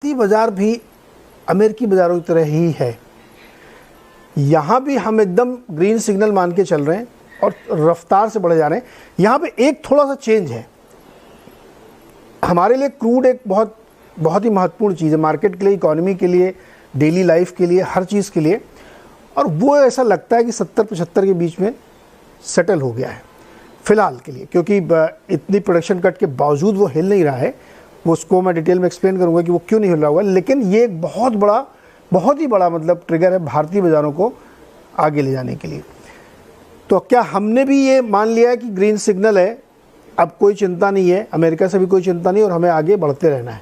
भारतीय बाजार भी अमेरिकी बाजारों की तरह ही है। यहाँ भी हम एकदम ग्रीन सिग्नल मान के चल रहे हैं और रफ्तार से बढ़े जा रहे हैं। यहाँ पे एक थोड़ा सा चेंज है। हमारे लिए क्रूड एक बहुत ही महत्वपूर्ण चीज़ है, मार्केट के लिए, इकोनॉमी के लिए, डेली लाइफ के लिए, हर चीज़ के लिए। और वो ऐसा लगता है कि 70-75 के बीच में सेटल हो गया है फ़िलहाल के लिए, क्योंकि इतनी प्रोडक्शन कट के बावजूद वो हिल नहीं रहा है। वो उसको मैं डिटेल में एक्सप्लेन करूंगा कि वो क्यों नहीं हिल रहा होगा, लेकिन ये एक बहुत ही बड़ा मतलब ट्रिगर है भारतीय बाज़ारों को आगे ले जाने के लिए। तो क्या हमने भी ये मान लिया है कि ग्रीन सिग्नल है, अब कोई चिंता नहीं है, अमेरिका से भी कोई चिंता नहीं और हमें आगे बढ़ते रहना है?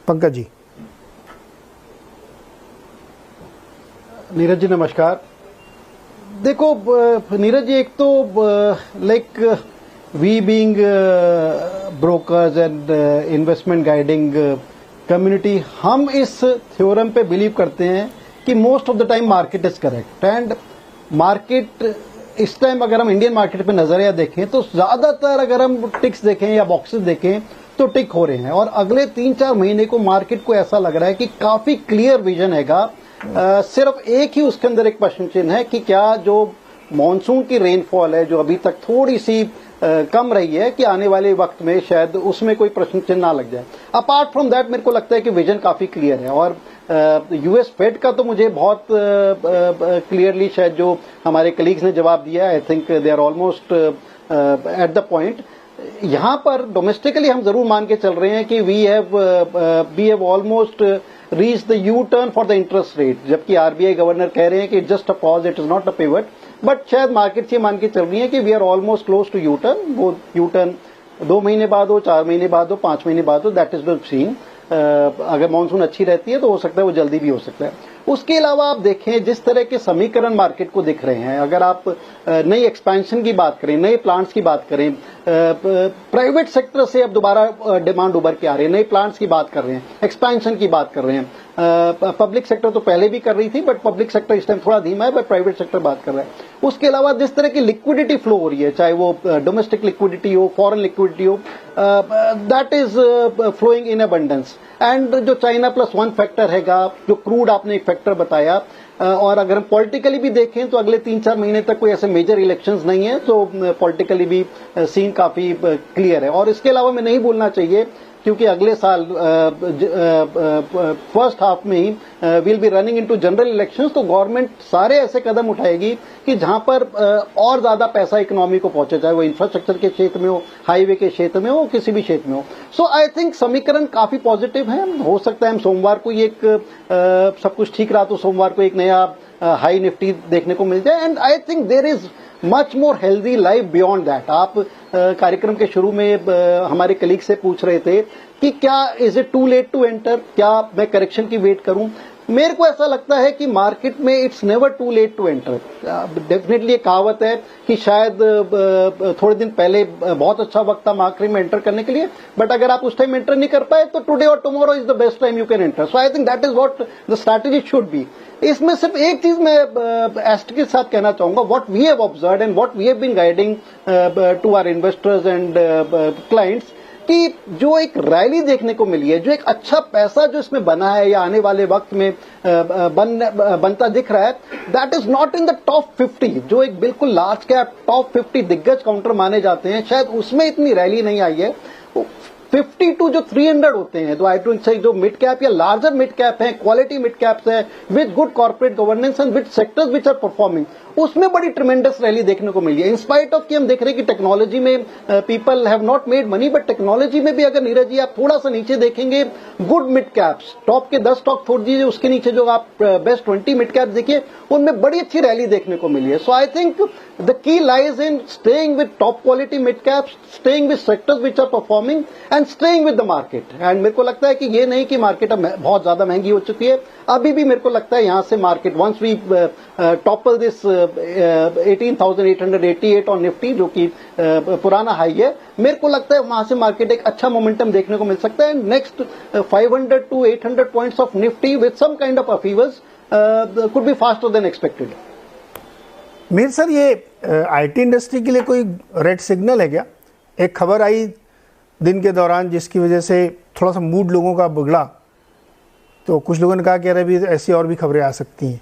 पंकज जी। नीरज जी नमस्कार। देखो नीरज जी, एक तो like we being brokers and investment guiding community, हम इस थ्योरम पे बिलीव करते हैं कि most of the time market is correct. And market इस टाइम अगर हम इंडियन मार्केट पे नजरिया देखें तो ज्यादातर अगर हम टिक्स देखें या बॉक्सेस देखें तो टिक हो रहे हैं। और अगले 3-4 महीने को मार्केट को ऐसा लग रहा है कि काफी क्लियर विजन हैगा। सिर्फ एक ही उसके अंदर एक प्रश्न चिन्ह है कि क्या जो मॉनसून की रेनफॉल है जो अभी तक थोड़ी सी कम रही है, कि आने वाले वक्त में शायद उसमें कोई प्रश्न चिन्ह ना लग जाए। अपार्ट फ्रॉम दैट मेरे को लगता है कि विजन काफी क्लियर है। और यूएस फेड का तो मुझे बहुत क्लियरली शायद जो हमारे कलीग्स ने जवाब दिया, I think they are almost at the point. यहां पर डोमेस्टिकली हम जरूर मान के चल रहे हैं कि we have almost reach the U turn for the interest rate, जबकि आरबीआई गवर्नर कह रहे हैं कि just a pause, it is not a pivot. But शायद मार्केट ये मान के चल रही है कि we are almost close to U turn. वो यू टर्न 2 महीने बाद हो, 4 महीने बाद हो, 5 महीने बाद हो, दैट इज द सीन। अगर मानसून अच्छी रहती है तो हो सकता है वो जल्दी भी हो सकता है। उसके अलावा आप देखें जिस तरह के समीकरण मार्केट को दिख रहे हैं, अगर आप नई एक्सपेंशन की बात करें, नए प्लांट्स की बात करें, प्राइवेट सेक्टर से अब दोबारा डिमांड उभर के आ रही है, नए प्लांट्स की बात कर रहे हैं, एक्सपेंशन की बात कर रहे हैं। पब्लिक सेक्टर तो पहले भी कर रही थी, बट पब्लिक सेक्टर इस टाइम थोड़ा धीमा है, बट प्राइवेट सेक्टर बात कर रहा है। उसके अलावा जिस तरह की लिक्विडिटी फ्लो हो रही है, चाहे वो डोमेस्टिक लिक्विडिटी हो, फॉरेन लिक्विडिटी हो, that is flowing in abundance. And जो चाइना +1 फैक्टर हैगा, जो क्रूड आपने एक फैक्टर बताया, और अगर हम पॉलिटिकली भी देखें तो अगले 3-4 महीने तक कोई ऐसे मेजर इलेक्शंस नहीं है, तो पॉलिटिकली भी सीन काफी क्लियर है। और इसके अलावा मैं नहीं बोलना चाहिए क्योंकि अगले साल फर्स्ट हाफ में he will be running into general elections, तो गवर्नमेंट सारे ऐसे कदम उठाएगी कि जहां पर और ज्यादा पैसा इकोनॉमी को पहुंचे, चाहे वो इंफ्रास्ट्रक्चर के क्षेत्र में हो, हाईवे के क्षेत्र में हो, किसी भी क्षेत्र में हो। सो आई थिंक समीकरण काफी पॉजिटिव है। हो सकता है हम सोमवार को एक सब कुछ ठीक रहा तो सोमवार को एक नया हाई निफ्टी देखने को मिल जाए। And I think there is much more healthy life beyond that. आप कार्यक्रम के शुरू में हमारे कलीग से पूछ रहे थे कि क्या is it too late to enter, क्या मैं करेक्शन की वेट करूं? मेरे को ऐसा लगता है कि मार्केट में it's never too late to enter. Definitely एक कहावत है कि शायद थोड़े दिन पहले बहुत अच्छा वक्त था मार्केट में एंटर करने के लिए, बट अगर आप उस टाइम एंटर नहीं कर पाए तो टुडे और tomorrow is the best time you can enter. So I think that is what the strategy should be. इसमें सिर्फ एक चीज मैं एस्ट के साथ कहना चाहूंगा, what we have observed and what we have been guiding to our investors and clients, कि जो एक रैली देखने को मिली है, जो एक अच्छा पैसा जो इसमें बना है या आने वाले वक्त में बनता दिख रहा है, that is not in the top 50, जो एक बिल्कुल लार्ज कैप टॉप 50 दिग्गज काउंटर माने जाते हैं, शायद उसमें इतनी रैली नहीं आई है। 50 टू जो 300 होते हैं, तो आई डोंट से जो मिड कैप या लार्जर मिड कैप है, क्वालिटी मिड कैप्स है with good corporate governance and with sectors which are performing, उसमें बड़ी ट्रिमेंडस रैली देखने को मिली है। इन स्पाइट ऑफ कि हम देख रहे हैं कि टेक्नोलॉजी में people have not made money, but technology में भी अगर नीरज जी आप थोड़ा सा नीचे देखेंगे, गुड मिड कैप्स, टॉप के 10 स्टॉक छोड़ दीजिए, उसके नीचे जो आप बेस्ट 20 मिड कैप्स देखिए, उनमें बड़ी अच्छी रैली देखने को मिली है। So I think the key lies in staying with top quality mid caps, staying with sectors which are performing and staying with the market. And मेरे को लगता है कि ये नहीं कि मार्केट अब बहुत ज्यादा महंगी हो चुकी है, अभी भी मेरे को लगता है यहां से market once we topple this 18,888 on Nifty, जो कि पुराना हाई है, मेरे को लगता है वहां से मार्केट एक अच्छा मोमेंटम देखने को मिल सकता है। Next 500 to 800 points of Nifty with some kind of अपीवर्स could be faster than expected. Mir sir, ये आईटी इंडस्ट्री के लिए कोई रेड सिग्नल है क्या? एक खबर आई दिन के दौरान जिसकी वजह से थोड़ा सा मूड लोगों का बिगड़ा तो कुछ लोगों ने कहा कि अरे अभी ऐसी और भी खबरें आ सकती हैं।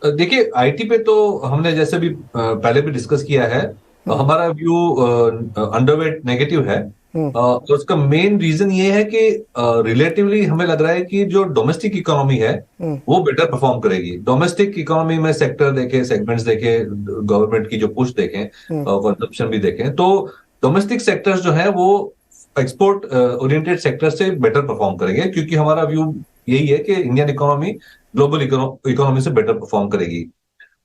देखिए, आईटी पे तो हमने जैसे भी पहले भी डिस्कस किया है, हमारा व्यू अंडरवेट नेगेटिव है। और उसका मेन रीजन ये है कि रिलेटिवली हमें लग रहा है कि जो डोमेस्टिक इकोनॉमी है वो बेटर परफॉर्म करेगी। डोमेस्टिक इकोनॉमी में सेक्टर देखें, सेगमेंट्स देखें, गवर्नमेंट की जो पुश देखें, कंजप्शन भी देखें, तो डोमेस्टिक सेक्टर्स जो है वो एक्सपोर्ट ओरिएंटेड सेक्टर से बेटर परफॉर्म करेंगे, क्योंकि हमारा व्यू यही है कि इंडियन इकोनॉमी ग्लोबल इकोनॉमी से बेटर परफॉर्म करेगी।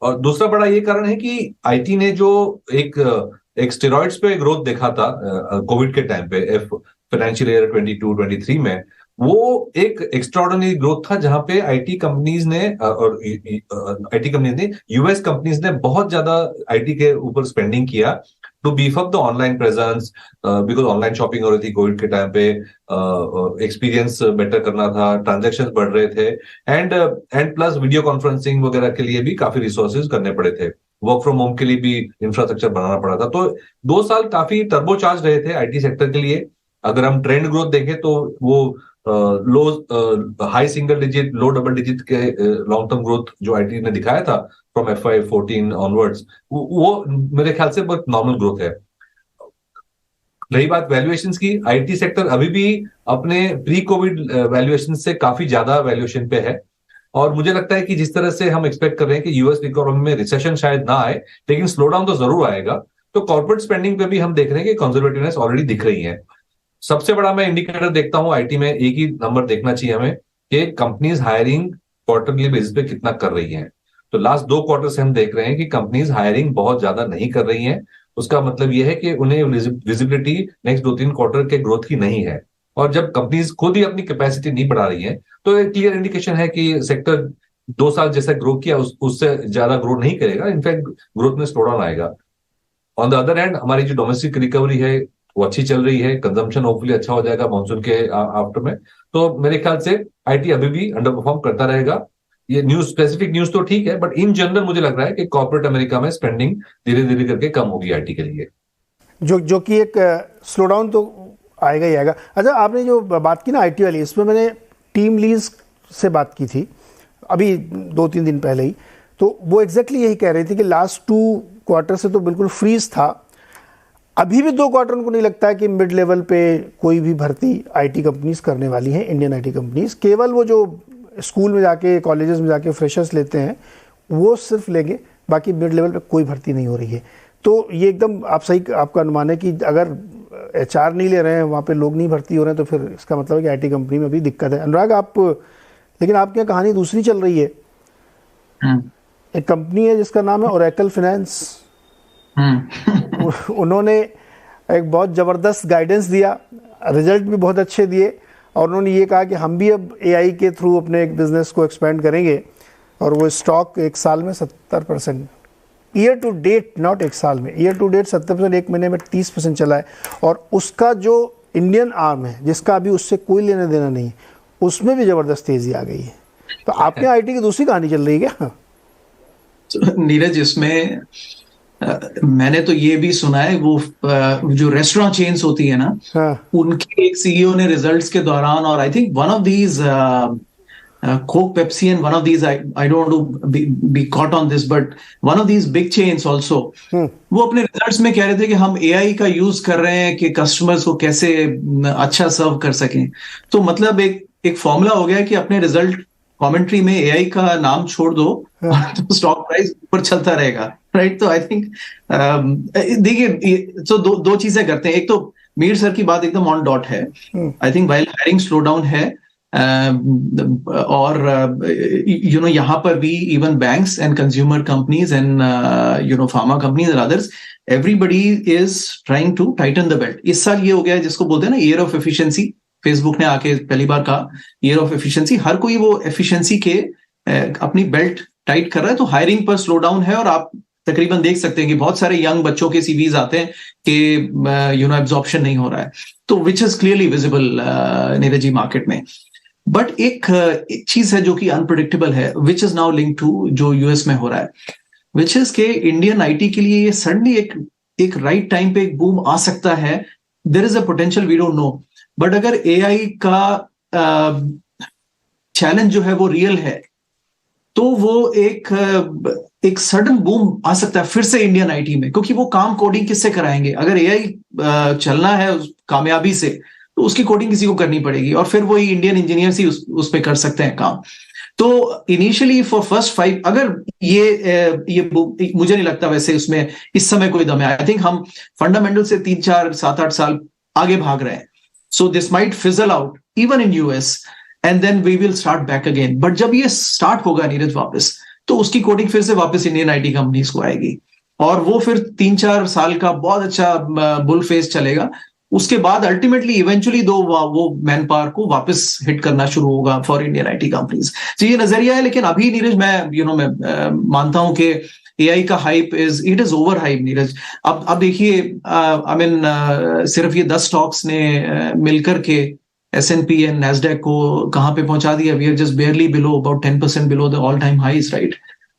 और दूसरा बड़ा ये कारण है कि आईटी ने जो एक स्टेरॉइड्स पे ग्रोथ देखा था कोविड के टाइम पे, फाइनेंशियल ईयर 22-23 में, वो एक एक्स्ट्राऑर्डिनरी ग्रोथ था जहां पे आईटी कंपनीज ने यूएस कंपनीज ने बहुत ज्यादा आईटी के ऊपर स्पेंडिंग किया to beef up the online presence, because online shopping हो रही थी कोविड के टाइम पे, एक्सपीरियंस बेटर करना था, ट्रांजैक्शंस बढ़ रहे थे, एंड प्लस वीडियो कॉन्फ्रेंसिंग वगैरह के लिए भी काफी रिसोर्सेज करने पड़े थे, वर्क फ्रॉम होम के लिए भी इंफ्रास्ट्रक्चर बनाना पड़ा था। तो 2 साल काफी टर्बो चार्ज रहे थे आईटी सेक्टर के लिए। अगर हम ट्रेंड ग्रोथ देखें तो वो हाई सिंगल डिजिट, लो डबल डिजिट के लॉन्ग टर्म ग्रोथ जो आईटी ने दिखाया था फ्रॉम FY14 ऑनवर्ड्स, वो मेरे ख्याल से बहुत नॉर्मल ग्रोथ है। रही बात वैल्यूएशंस की, आईटी सेक्टर अभी भी अपने प्री कोविड वैल्यूएशन से काफी ज्यादा वैल्यूएशन पे है। और मुझे लगता है कि जिस तरह से हम एक्सपेक्ट कर रहे हैं कि यूएस इकोनॉमी में रिसेशन शायद ना आए, लेकिन स्लो डाउन तो जरूर आएगा। तो कॉर्पोरेट स्पेंडिंग पे भी हम देख रहे हैं कि कंजर्वेटिवनेस ऑलरेडी दिख रही है। सबसे बड़ा मैं इंडिकेटर देखता हूं आईटी में, एक ही नंबर देखना चाहिए हमें कि कंपनीज हायरिंग क्वार्टरली बेसिस पे कितना कर रही हैं। तो लास्ट 2 क्वार्टर से हम देख रहे हैं कि कंपनीज हायरिंग बहुत ज्यादा नहीं कर रही हैं। उसका मतलब यह है कि उन्हें विजिबिलिटी नेक्स्ट 2-3 क्वार्टर के ग्रोथ की नहीं है। और जब कंपनीज खुद ही अपनी कैपेसिटी नहीं बढ़ा रही है तो एक क्लियर इंडिकेशन है कि सेक्टर 2 साल जैसा ग्रो किया उससे ज्यादा ग्रो नहीं करेगा, इनफैक्ट ग्रोथ में स्लो डाउन आएगा। ऑन द अदर हैंड हमारी जो डोमेस्टिक रिकवरी है वो अच्छी चल रही है, कंजम्पशन होपफुली अच्छा हो जाएगा मानसून के आफ्टर में। तो मेरे ख्याल से आईटी अभी भी अंडर परफॉर्म करता रहेगा। ये न्यूज, स्पेसिफिक न्यूज तो ठीक है, बट इन जनरल मुझे लग रहा है कि कॉर्पोरेट अमेरिका में स्पेंडिंग धीरे धीरे करके कम होगी आईटी के लिए, जो कि एक स्लो डाउन तो आएगा ही आएगा। अच्छा, आपने जो बात की ना आईटी वाली, इसमें मैंने टीम लीज से बात की थी अभी 2-3 दिन पहले ही, तो वो एग्जैक्टली यही कह रही थी कि लास्ट 2 क्वार्टर से तो बिल्कुल फ्रीज था। अभी भी 2 क्वार्टर उनको नहीं लगता है कि मिड लेवल पे कोई भी भर्ती आईटी कंपनीज करने वाली हैं, इंडियन आईटी कंपनीज। केवल वो जो स्कूल में जाके, कॉलेजेस में जाके फ्रेशर्स लेते हैं वो सिर्फ लेंगे, बाकी मिड लेवल पे कोई भर्ती नहीं हो रही है। तो ये एकदम आप सही, आपका अनुमान है कि अगर HR नहीं ले रहे हैं, वहाँ पे लोग नहीं भर्ती हो रहे हैं, तो फिर इसका मतलब है कि आईटी कंपनी में अभी दिक्कत है। अनुराग, आप, लेकिन आपके यहाँ कहानी दूसरी चल रही है। एक कंपनी है जिसका नाम है ओरेकल फाइनेंस। उन्होंने एक बहुत ज़बरदस्त गाइडेंस दिया, रिजल्ट भी बहुत अच्छे दिए, और उन्होंने ये कहा कि हम भी अब AI के थ्रू अपने एक बिजनेस को एक्सपेंड करेंगे। और वो स्टॉक एक साल में 70%, ईयर टू डेट, नॉट एक साल में, ईयर टू डेट 70%, एक महीने में 30% चला है। और उसका जो इंडियन आर्म है, जिसका अभी उससे कोई लेना देना नहीं, उसमें भी ज़बरदस्त तेज़ी आ गई है। तो आपके आईटी की दूसरी कहानी चल रही है क्या? नीरज, इसमें मैंने तो ये भी सुना है, वो जो रेस्टोरेंट चेन्स होती है ना, उनके एक CEO ने रिजल्ट्स के दौरान, और I think one of these Coke, Pepsi, and one of these, I don't want to be caught on this, but one of these big chains also, वो अपने रिजल्ट्स में कह रहे थे कि हम AI का यूज कर रहे हैं कि कस्टमर्स को कैसे अच्छा सर्व कर सकें। तो मतलब एक फॉर्मूला हो गया है कि अपने रिजल्ट कमेंट्री में AI का नाम छोड़ दो तो स्टॉक प्राइस ऊपर चलता रहेगा, राइट? तो आई थिंक देखिए, तो दो चीजें करते हैं। एक तो मीर सर की बात एकदम ऑन डॉट है। I think while hiring slow down है, और यहाँ पर भी even banks and consumer companies and pharma companies and others, everybody is trying to tighten the belt. इस साल ये हो गया है जिसको बोलते हैं ना ईयर ऑफ एफिशिएंसी। फेसबुक ने आके पहली बार कहा ईयर ऑफ एफिशिएंसी। हर कोई वो एफिशिएंसी के अपनी बेल्ट टाइट कर रहा है। तो हायरिंग पर स्लो डाउन है, और आप तकरीबन देख सकते हैं कि बहुत सारे यंग बच्चों के CVs आते हैं कि एब्जॉर्प्शन नहीं हो रहा है, तो which is clearly visible Neeraj ji market में। बट एक चीज है जो कि अनप्रेडिक्टेबल है, which is now link to जो यूएस में हो रहा है, विच इज के इंडियन आईटी के लिए ये सडनली एक राइट टाइम पे एक बूम आ सकता है। There is a potential, we don't know. But अगर AI का चैलेंज जो है वो रियल है, तो वो एक सडन बूम आ सकता है फिर से इंडियन आईटी में, क्योंकि वो काम कोडिंग किससे कराएंगे? अगर एआई चलना है कामयाबी से, तो उसकी कोडिंग किसी को करनी पड़ेगी, और फिर वही इंडियन इंजीनियर्स ही उस पे कर सकते हैं काम। तो इनिशियली फॉर फर्स्ट 5, अगर ये मुझे नहीं लगता वैसे उसमें इस समय कोई दम है। आई थिंक हम फंडामेंटल से 3, 4, 7, 8 साल आगे भाग रहे हैं। So this might fizzle out even in US and then we will start back again. But जब ये स्टार्ट होगा नीरज वापस, तो उसकी कोडिंग फिर से वापस इंडियन आईटी कंपनीज को आएगी, और वो फिर 3-4 साल का बहुत अच्छा बुल फेज चलेगा। उसके बाद अल्टीमेटली इवेंचुअली वो मैन पावर को वापस हिट करना शुरू होगा फॉर इंडियन आईटी कंपनीज। तो ये नजरिया है। लेकिन अभी नीरज मैं मानता हूं कि एआई का hype it is over hype Neeraj. अब देखिए, आई मीन सिर्फ ये 10 स्टॉक्स ने मिलकर के S&P एंड नैस्डैक को कहां पे पहुंचा दिया? We are just barely below, about 10% below the all time highs, right?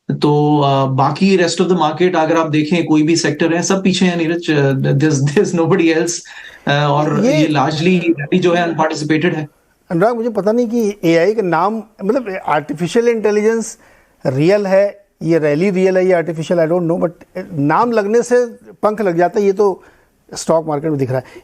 तो बाकी रेस्ट ऑफ द मार्केट अगर आप देखें, कोई भी सेक्टर है, सब पीछे है नीरज। दिस नोबडी एल्स, और ये लार्जली जो है अनपार्टिसिपेटेड है। अनुराग, मुझे पता नहीं कि एआई का नाम, मतलब आर्टिफिशियल इंटेलिजेंस रियल है, ये रैली रियल है, ये artificial, I don't know, but नाम लगने से पंख लग जाता है। ये तो स्टॉक मार्केट में दिख रहा है।